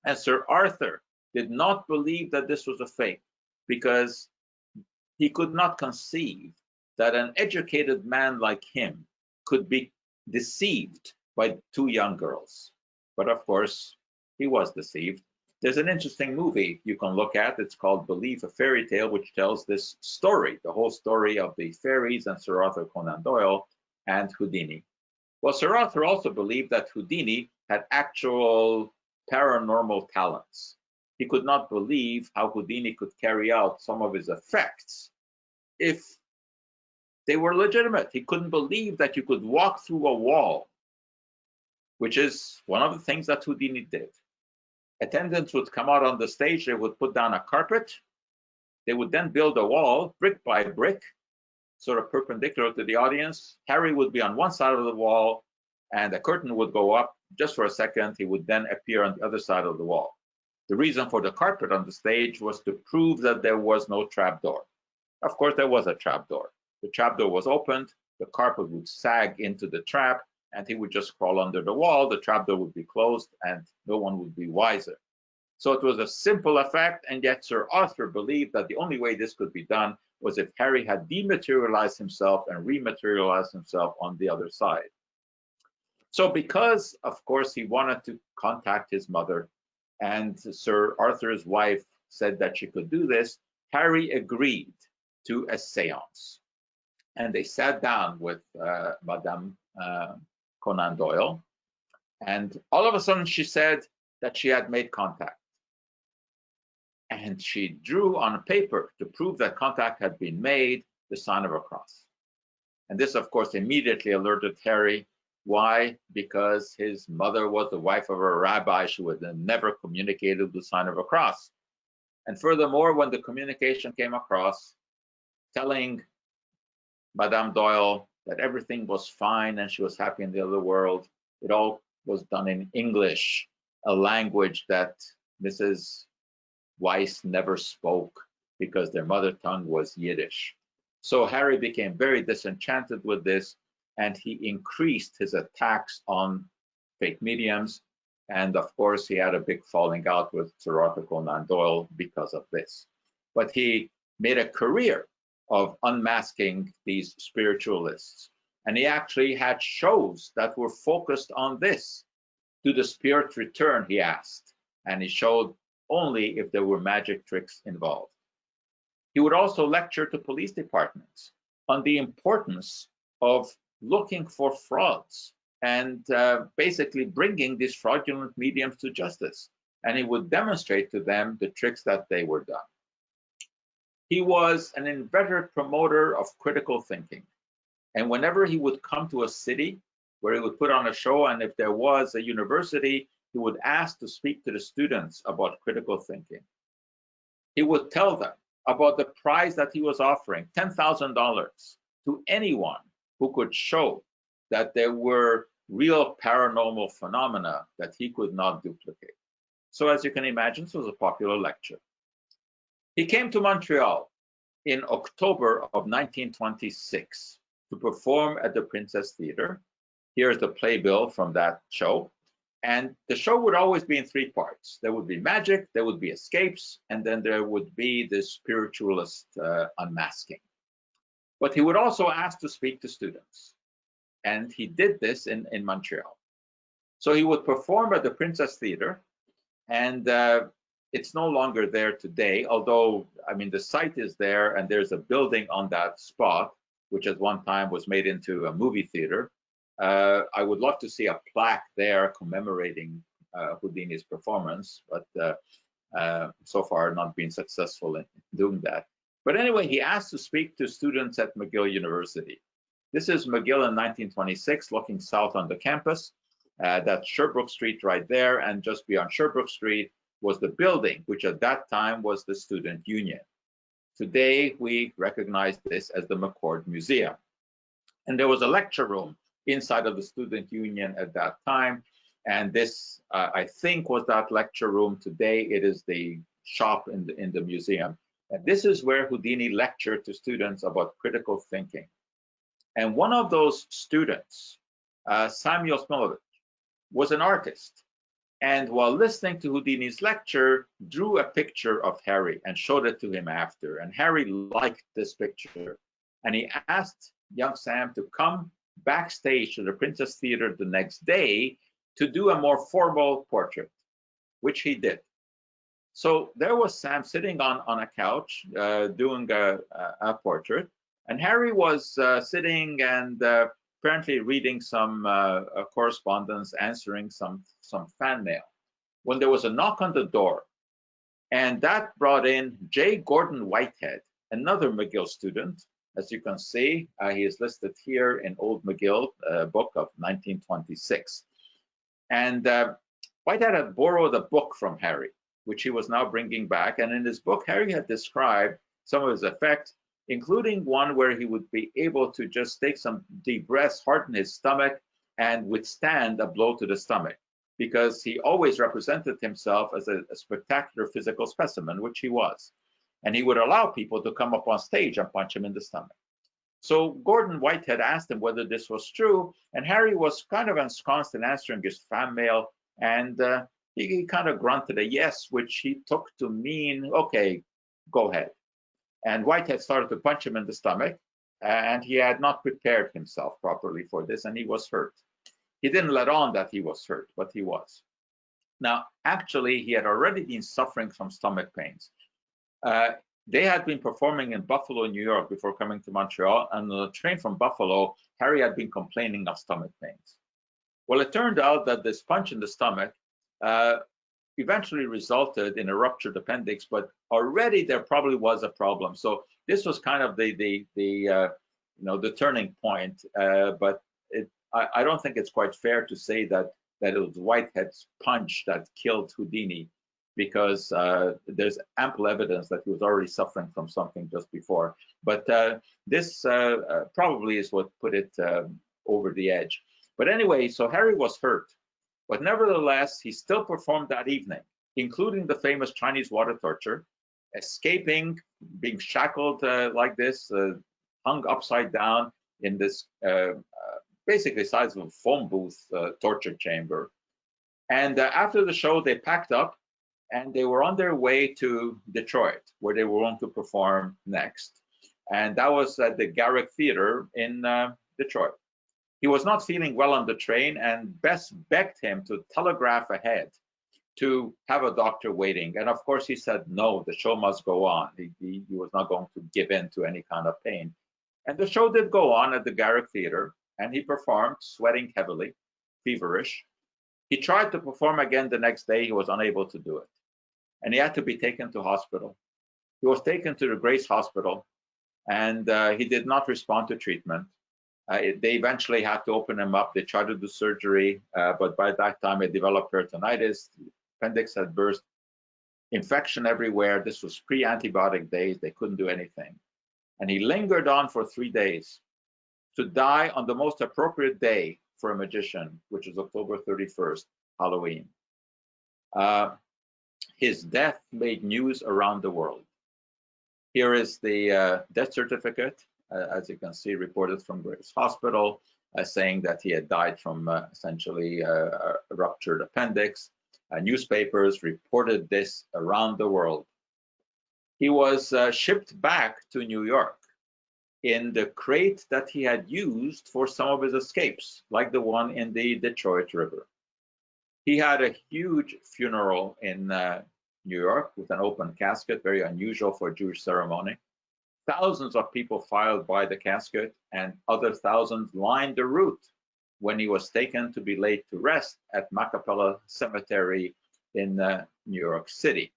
S2: And Sir Arthur did not believe that this was a fake, because he could not conceive that an educated man like him could be deceived by two young girls. But of course, he was deceived. There's an interesting movie you can look at. It's called Believe, a Fairy Tale, which tells this story, the whole story of the fairies and Sir Arthur Conan Doyle and Houdini. Well, Sir Arthur also believed that Houdini had actual paranormal talents. He could not believe how Houdini could carry out some of his effects if they were legitimate. He couldn't believe that you could walk through a wall, which is one of the things that Houdini did. Attendants would come out on the stage, they would put down a carpet, they would then build a wall, brick by brick, sort of perpendicular to the audience. Harry would be on one side of the wall, and a curtain would go up just for a second. He would then appear on the other side of the wall. The reason for the carpet on the stage was to prove that there was no trapdoor. Of course, there was a trapdoor. The trapdoor was opened, the carpet would sag into the trap, and he would just crawl under the wall. The trapdoor would be closed, and no one would be wiser. So it was a simple effect, and yet Sir Arthur believed that the only way this could be done was if Harry had dematerialized himself and rematerialized himself on the other side. So because, of course, he wanted to contact his mother, and Sir Arthur's wife said that she could do this, Harry agreed to a seance. And they sat down with Madame Conan Doyle, and all of a sudden she said that she had made contact. And she drew on a paper to prove that contact had been made, the sign of a cross. And this, of course, immediately alerted Harry. Why? Because his mother was the wife of a rabbi. She would have never communicated the sign of a cross. And furthermore, when the communication came across, telling Madame Doyle that everything was fine and she was happy in the other world. It all was done in English, a language that Mrs. Weiss never spoke because their mother tongue was Yiddish. So Harry became very disenchanted with this, and he increased his attacks on fake mediums. And of course, he had a big falling out with Sir Arthur Conan Doyle because of this. But he made a career of unmasking these spiritualists. And he actually had shows that were focused on this. Do the spirits return, he asked. And he showed only if there were magic tricks involved. He would also lecture to police departments on the importance of looking for frauds and basically bringing these fraudulent mediums to justice. And he would demonstrate to them the tricks that they were done. He was an inveterate promoter of critical thinking. And whenever he would come to a city where he would put on a show, and if there was a university, he would ask to speak to the students about critical thinking. He would tell them about the prize that he was offering, $10,000, to anyone who could show that there were real paranormal phenomena that he could not duplicate. So as you can imagine, this was a popular lecture. He came to Montreal in October of 1926 to perform at the Princess Theatre. Here's the playbill from that show. And the show would always be in three parts. There would be magic, there would be escapes, and then there would be the spiritualist unmasking. But he would also ask to speak to students. And he did this in Montreal. So he would perform at the Princess Theatre, and it's no longer there today, although, I mean, the site is there, and there's a building on that spot, which at one time was made into a movie theater. I would love to see a plaque there commemorating Houdini's performance, but so far not been successful in doing that. But anyway, he asked to speak to students at McGill University. This is McGill in 1926, looking south on the campus. That's Sherbrooke Street right there, and just beyond Sherbrooke Street was the building, which at that time was the Student Union. Today, we recognize this as the McCord Museum. And there was a lecture room inside of the Student Union at that time. And this, I think, was that lecture room. Today, it is the shop in the museum. And this is where Houdini lectured to students about critical thinking. And one of those students, Samuel Smilovich, was an artist. And while listening to Houdini's lecture, drew a picture of Harry and showed it to him after. And Harry liked this picture. And he asked young Sam to come backstage to the Princess Theatre the next day to do a more formal portrait, which he did. So there was Sam sitting on a couch doing a portrait. And Harry was sitting and apparently reading some correspondence, answering some fan mail, when there was a knock on the door. And that brought in J. Gordon Whitehead, another McGill student. As you can see, he is listed here in Old McGill, book of 1926. And Whitehead had borrowed a book from Harry, which he was now bringing back. And in his book, Harry had described some of his effects, including one where he would be able to just take some deep breaths, harden his stomach, and withstand a blow to the stomach, because he always represented himself as a spectacular physical specimen, which he was. And he would allow people to come up on stage and punch him in the stomach. So Gordon Whitehead asked him whether this was true, and Harry was kind of ensconced in answering his fan mail, and he kind of grunted a yes, which he took to mean, okay, go ahead. And Whitehead started to punch him in the stomach, and he had not prepared himself properly for this, and he was hurt. He didn't let on that he was hurt, but he was. Now, actually, he had already been suffering from stomach pains. They had been performing in Buffalo, New York, before coming to Montreal, and on the train from Buffalo, Harry had been complaining of stomach pains. Well, it turned out that this punch in the stomach eventually resulted in a ruptured appendix, but already there probably was a problem. So this was kind of the turning point. But I don't think it's quite fair to say that it was Whitehead's punch that killed Houdini, because there's ample evidence that he was already suffering from something just before. But this probably is what put it over the edge. But anyway, so Harry was hurt, but nevertheless, he still performed that evening, including the famous Chinese water torture, escaping, being shackled like this, hung upside down in this basically size of a phone booth torture chamber. And after the show, they packed up and they were on their way to Detroit, where they were going to perform next. And that was at the Garrick Theater in Detroit. He was not feeling well on the train, and Bess begged him to telegraph ahead to have a doctor waiting. And of course, he said, no, the show must go on. He was not going to give in to any kind of pain. And the show did go on at the Garrick Theater, and he performed, sweating heavily, feverish. He tried to perform again the next day. He was unable to do it. And he had to be taken to hospital. He was taken to the Grace Hospital, and he did not respond to treatment. They eventually had to open him up. They tried to do surgery, but by that time, it developed peritonitis. The appendix had burst, infection everywhere. This was pre-antibiotic days. They couldn't do anything. And he lingered on for 3 days to die on the most appropriate day for a magician, which is October 31st, Halloween. His death made news around the world. Here is the death certificate, as you can see, reported from Grace Hospital, saying that he had died from essentially a ruptured appendix. Newspapers reported this around the world. He was shipped back to New York in the crate that he had used for some of his escapes, like the one in the Detroit River. He had a huge funeral in New York with an open casket, very unusual for a Jewish ceremony. Thousands of people filed by the casket, and other thousands lined the route when he was taken to be laid to rest at Macapella Cemetery in New York City.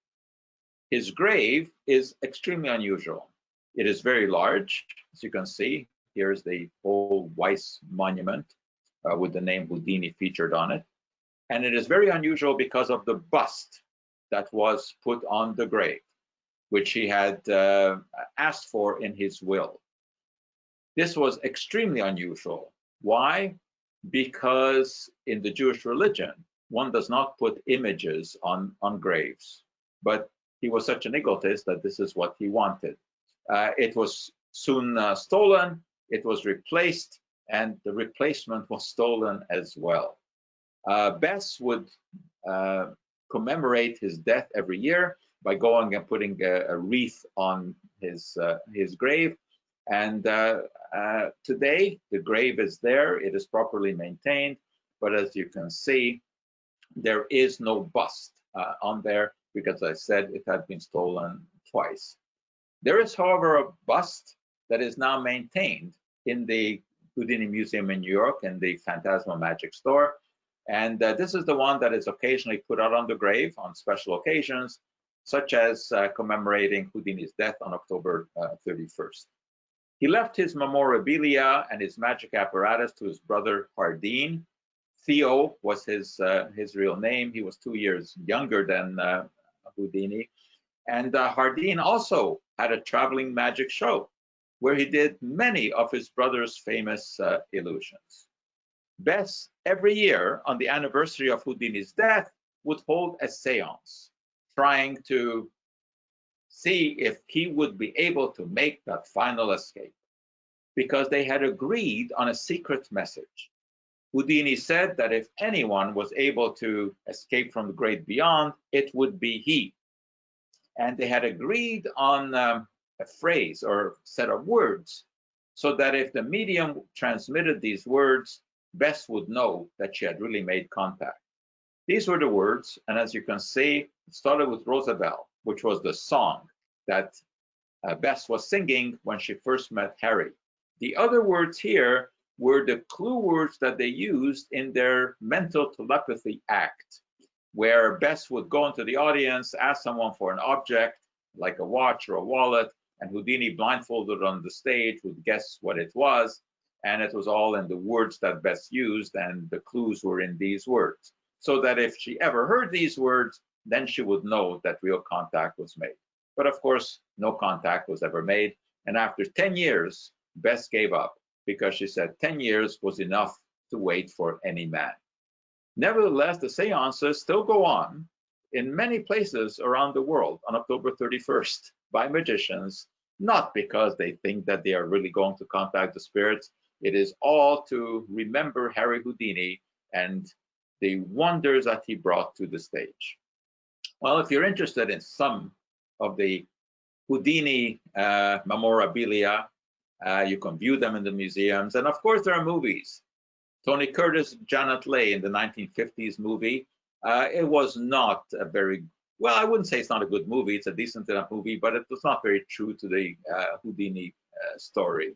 S2: His grave is extremely unusual. It is very large, as you can see. Here's the old WEISS monument with the name Houdini featured on it. And it is very unusual because of the bust that was put on the grave, which he had asked for in his will. This was extremely unusual. Why? Because in the Jewish religion, one does not put images on graves. But he was such an egotist that this is what he wanted. It was soon stolen, it was replaced, and the replacement was stolen as well. Bess would commemorate his death every year by going and putting a wreath on his grave. And today, the grave is there. It is properly maintained. But as you can see, there is no bust on there because I said it had been stolen twice. There is, however, a bust that is now maintained in the Houdini Museum in New York in the Phantasma Magic Store. And this is the one that is occasionally put out on the grave on special occasions, such as commemorating Houdini's death on October 31st. He left his memorabilia and his magic apparatus to his brother HARDEEN. Theo was his real name. He was 2 years younger than Houdini. And HARDEEN also had a traveling magic show where he did many of his brother's famous illusions. Bess, every year on the anniversary of Houdini's death, would hold a seance, trying to see if he would be able to make that final escape, because they had agreed on a secret message. Houdini said that if anyone was able to escape from the great beyond, it would be he. And they had agreed on a phrase or set of words, so that if the medium transmitted these words, Bess would know that she had really made contact. These were the words, and as you can see, it started with Rosabelle, which was the song that Bess was singing when she first met Harry. The other words here were the clue words that they used in their mental telepathy act, where Bess would go into the audience, ask someone for an object, like a watch or a wallet, and Houdini, blindfolded on the stage, would guess what it was, and it was all in the words that Bess used, and the clues were in these words. So that if she ever heard these words, then she would know that real contact was made. But of course, no contact was ever made. And after 10 years, Bess gave up because she said 10 years was enough to wait for any man. Nevertheless, the seances still go on in many places around the world on October 31st by magicians, not because they think that they are really going to contact the spirits. It is all to remember Harry Houdini and the wonders that he brought to the stage. Well, if you're interested in some of the Houdini memorabilia, you can view them in the museums. And of course, there are movies. Tony Curtis, Janet Leigh in the 1950s movie. It was not a very, well, I wouldn't say it's not a good movie. It's a decent enough movie, but it was not very true to the Houdini story.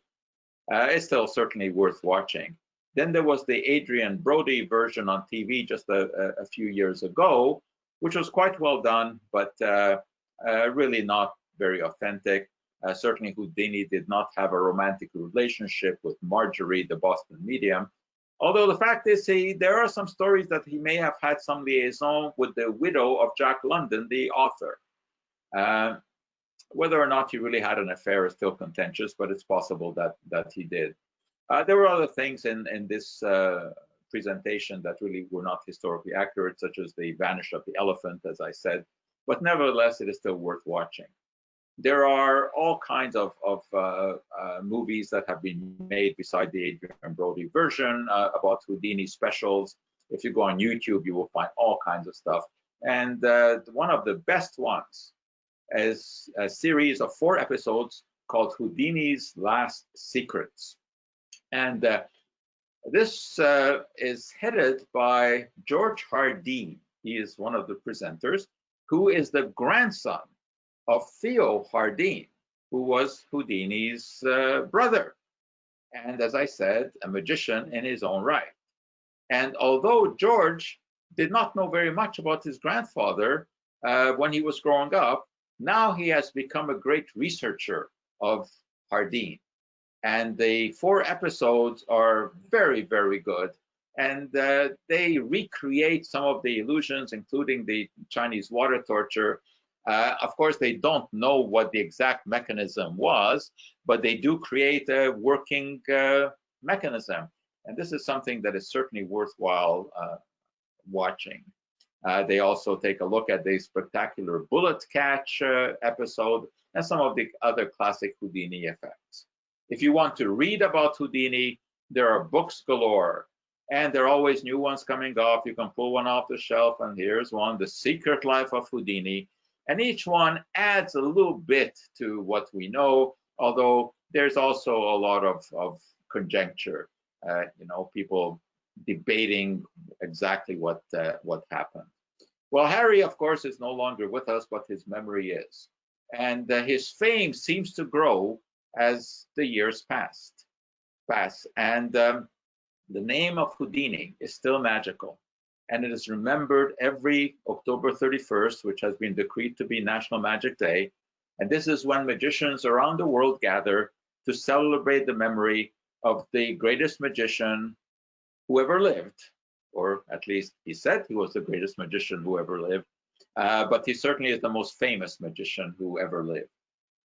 S2: It's still certainly worth watching. Then there was the Adrian Brody version on TV just a few years ago, which was quite well done, but really not very authentic. Certainly Houdini did not have a romantic relationship with Marjorie, the Boston medium. Although the fact is, there are some stories that he may have had some liaison with the widow of Jack London, the author. Whether or not he really had an affair is still contentious, but it's possible that he did. There were other things in this presentation that really were not historically accurate, such as the vanish of the elephant, as I said, but nevertheless, it is still worth watching. There are all kinds of movies that have been made beside the Adrian Brody version about Houdini specials. If you go on YouTube, you will find all kinds of stuff. And one of the best ones is a series of 4 episodes called Houdini's Last Secrets. And this is headed by George HARDEEN. He is one of the presenters, who is the grandson of Theo HARDEEN, who was Houdini's brother. And as I said, a magician in his own right. And although George did not know very much about his grandfather when he was growing up, now he has become a great researcher of HARDEEN. And the 4 episodes are very, very good. And they recreate some of the illusions, including the Chinese water torture. Of course, they don't know what the exact mechanism was, but they do create a working mechanism. And this is something that is certainly worthwhile watching. They also take a look at the spectacular bullet catch episode and some of the other classic Houdini effects. If you want to read about Houdini, there are books galore, and there are always new ones coming off. You can pull one off the shelf, and here's one, The Secret Life of Houdini. And each one adds a little bit to what we know, although there's also a lot of conjecture, people debating exactly what happened. Well, Harry, of course, is no longer with us, but his memory is. And his fame seems to grow as the years pass. And the name of Houdini is still magical. And it is remembered every October 31st, which has been decreed to be National Magic Day. And this is when magicians around the world gather to celebrate the memory of the greatest magician who ever lived, or at least he said he was the greatest magician who ever lived, but he certainly is the most famous magician who ever lived.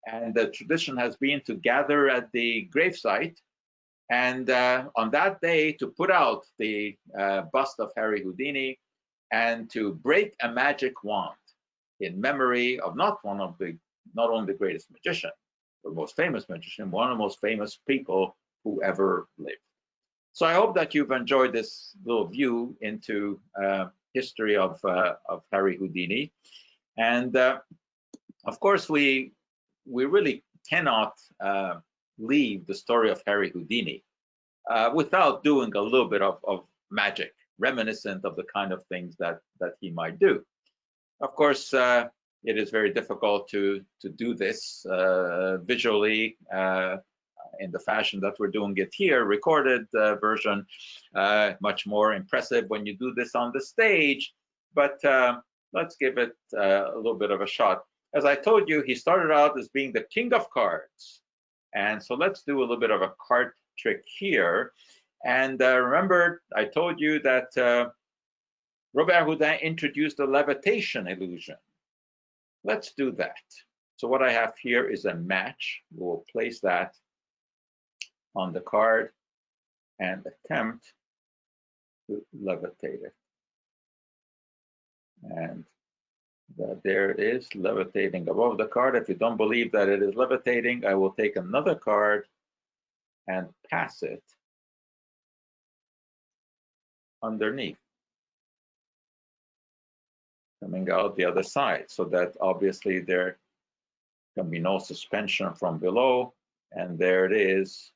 S2: And the tradition has been to gather at the gravesite and on that day to put out the bust of Harry Houdini and to break a magic wand in memory of not only the greatest magician, the most famous magician, one of the most famous people who ever lived. So I hope that you've enjoyed this little view into history of Harry Houdini. And of course, we really cannot leave the story of Harry Houdini without doing a little bit of magic, reminiscent of the kind of things that he might do. Of course, it is very difficult to do this visually in the fashion that we're doing it here, recorded version, much more impressive when you do this on the stage, but let's give it a little bit of a shot. As I told you, he started out as being the king of cards. And so let's do a little bit of a card trick here. And remember, I told you that Robert Houdin introduced the levitation illusion. Let's do that. So what I have here is a match. We'll place that on the card and attempt to levitate it. And there it is, levitating above the card. If you don't believe that it is levitating, I will take another card and pass it underneath, coming out the other side, so that obviously there can be no suspension from below. And there it is.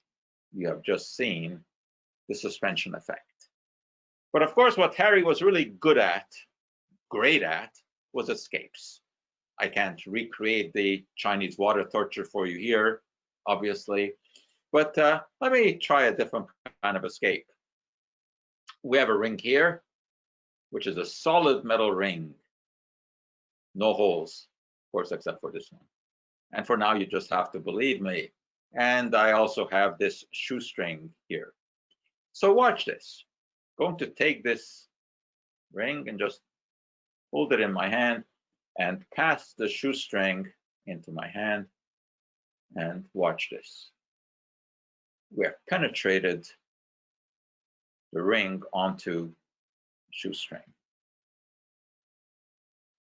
S2: You have just seen the suspension effect. But of course, what Harry was really good at, great at, was escapes. I can't recreate the Chinese water torture for you here, obviously, but let me try a different kind of escape. We have a ring here, which is a solid metal ring, no holes, of course, except for this one. And for now, you just have to believe me. And I also have this shoestring here. So watch this. I'm going to take this ring and just hold it in my hand and pass the shoestring into my hand, and watch this. We have penetrated the ring onto shoestring.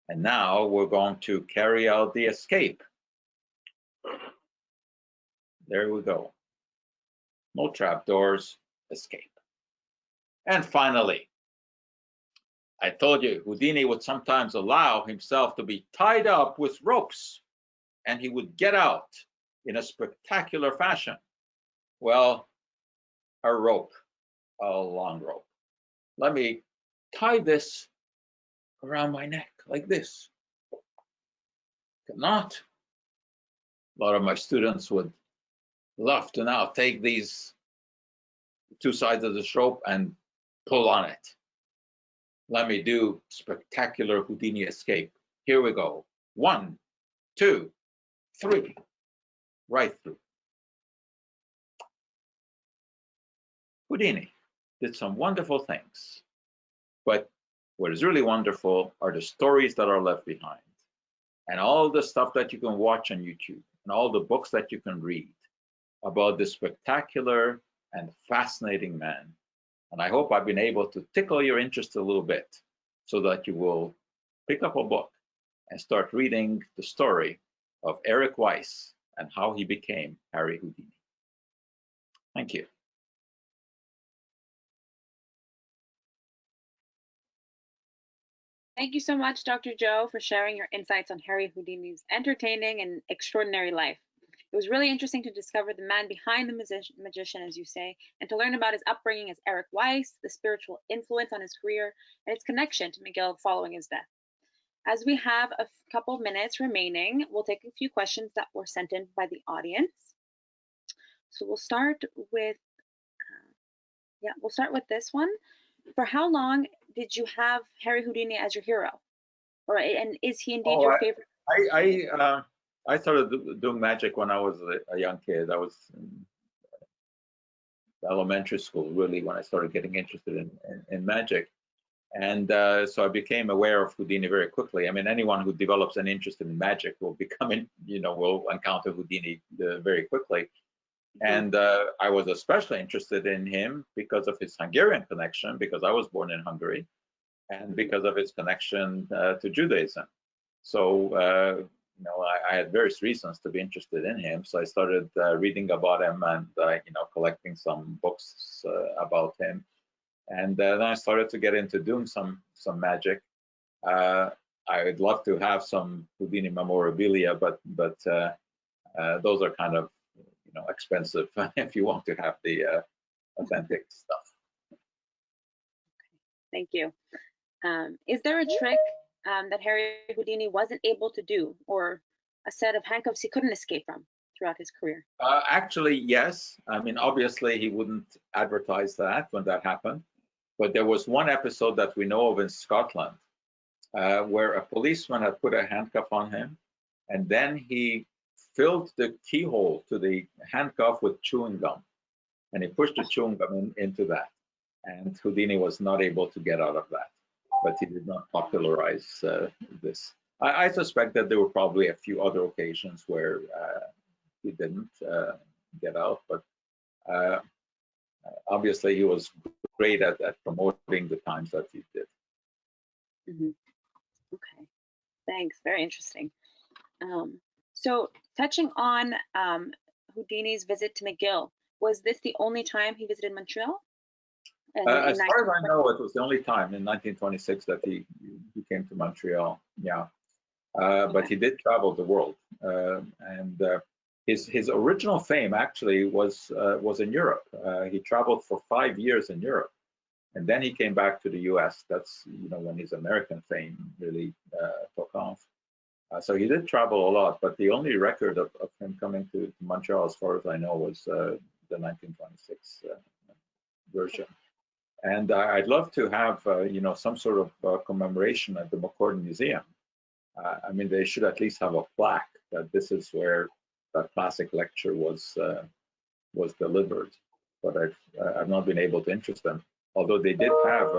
S2: And now we're going to carry out the escape. There we go. No trapdoors, escape. And finally, I told you Houdini would sometimes allow himself to be tied up with ropes, and he would get out in a spectacular fashion. Well, a rope, a long rope. Let me tie this around my neck like this. Cannot. A lot of my students would love to now take these two sides of this rope and pull on it. Let me do spectacular Houdini escape. Here we go. 1, 2, 3, right through. Houdini did some wonderful things, but what is really wonderful are the stories that are left behind, and all the stuff that you can watch on YouTube, and all the books that you can read about this spectacular and fascinating man. And I hope I've been able to tickle your interest a little bit so that you will pick up a book and start reading the story of Eric Weiss and how he became Harry Houdini. Thank you.
S1: Thank you so much, Dr. Joe, for sharing your insights on Harry Houdini's entertaining and extraordinary life. It was really interesting to discover the man behind the magician, as you say, and to learn about his upbringing as Eric Weiss, the spiritual influence on his career, and its connection to McGill following his death. As we have a couple minutes remaining, we'll take a few questions that were sent in by the audience. So we'll start with, this one. For how long did you have Harry Houdini as your hero? And is he indeed your favorite?
S2: I started doing magic when I was a young kid. I was in elementary school, really, when I started getting interested in magic. And so I became aware of Houdini very quickly. I mean, anyone who develops an interest in magic will will encounter Houdini very quickly. And I was especially interested in him because of his Hungarian connection, because I was born in Hungary, and because of his connection to Judaism. So, I had various reasons to be interested in him. So I started reading about him and, collecting some books about him. And then I started to get into doing some magic. I would love to have some Houdini memorabilia, but those are kind of expensive if you want to have the authentic stuff.
S1: Thank you. Is there a trick that Harry Houdini wasn't able to do, or a set of handcuffs he couldn't escape from throughout his career?
S2: Actually, yes. I mean, obviously, he wouldn't advertise that when that happened. But there was one episode that we know of in Scotland where a policeman had put a handcuff on him, and then he filled the keyhole to the handcuff with chewing gum, and he pushed the chewing gum into that, and Houdini was not able to get out of that. but he did not popularize this. I suspect that there were probably a few other occasions where he didn't get out, but obviously he was great at promoting the times that he did.
S1: Mm-hmm. Okay, thanks. Very interesting. So touching on Houdini's visit to McGill, was this the only time he visited Montreal?
S2: As far as I know, it was the only time in 1926 that he came to Montreal. Yeah, but he did travel the world, and his original fame actually was in Europe. He traveled for 5 years in Europe, and then he came back to the U.S. That's when his American fame really took off. So he did travel a lot, but the only record of him coming to Montreal, as far as I know, was the 1926 version. And I'd love to have, some sort of commemoration at the McGill Museum. I mean, they should at least have a plaque that this is where that classic lecture was delivered. But I've not been able to interest them. Although they did have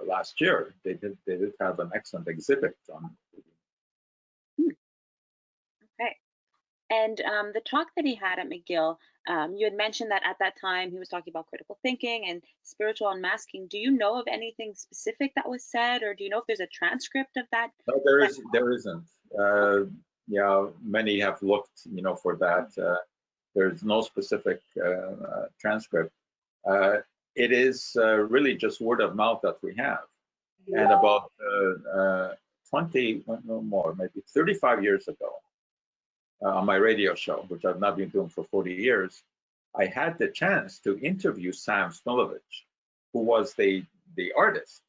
S2: last year, they did have an excellent exhibit on.
S1: Okay. And the talk that he had at McGill, you had mentioned that at that time he was talking about critical thinking and spiritual unmasking. Do you know of anything specific that was said, or do you know if there's a transcript of that?
S2: No, there isn't. Yeah, many have looked, for that. There's no specific transcript. It is really just word of mouth that we have. And about 20, no more, maybe 35 years ago, on my radio show, which I've now been doing for 40 years, I had the chance to interview Sam Smilovich, who was the artist.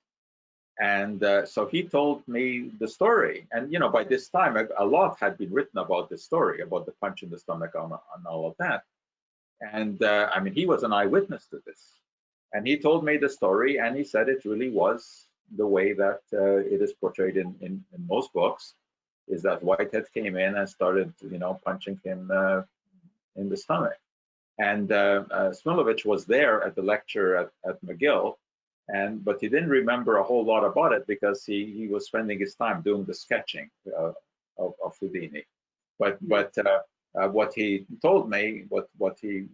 S2: And so he told me the story. And, by this time, a lot had been written about the story, about the punch in the stomach and all of that. And I mean, he was an eyewitness to this. And he told me the story, and he said it really was the way that it is portrayed in most books, is that Whitehead came in and started, punching him in the stomach. And Smilovich was there at the lecture at McGill, but he didn't remember a whole lot about it because he was spending his time doing the sketching of Houdini. But what he told me, what he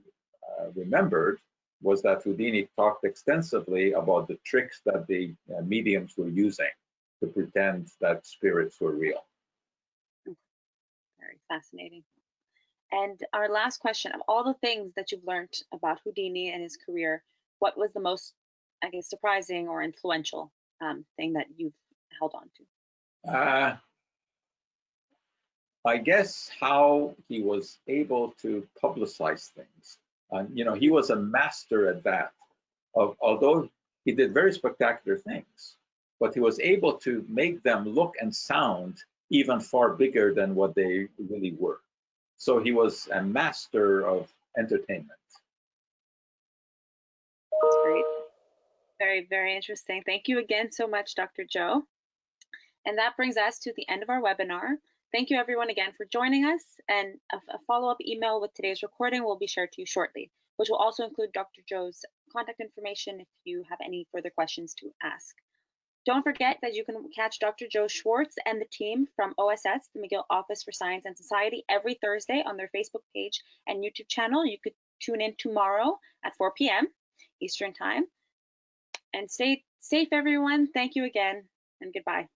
S2: remembered, was that Houdini talked extensively about the tricks that the mediums were using to pretend that spirits were real.
S1: Very fascinating. And our last question, of all the things that you've learned about Houdini and his career, what was the most, I guess, surprising or influential thing that you've held on to?
S2: I guess how he was able to publicize things. He was a master at that. Although he did very spectacular things, but he was able to make them look and sound even far bigger than what they really were. So he was a master of entertainment.
S1: That's great. Very, very interesting. Thank you again so much, Dr. Joe. And that brings us to the end of our webinar. Thank you everyone again for joining us, and a follow-up email with today's recording will be shared to you shortly, which will also include Dr. Joe's contact information if you have any further questions to ask. Don't forget that you can catch Dr. Joe Schwartz and the team from OSS, the McGill Office for Science and Society, every Thursday on their Facebook page and YouTube channel. You could tune in tomorrow at 4 p.m. Eastern Time. And stay safe, everyone. Thank you again, and goodbye.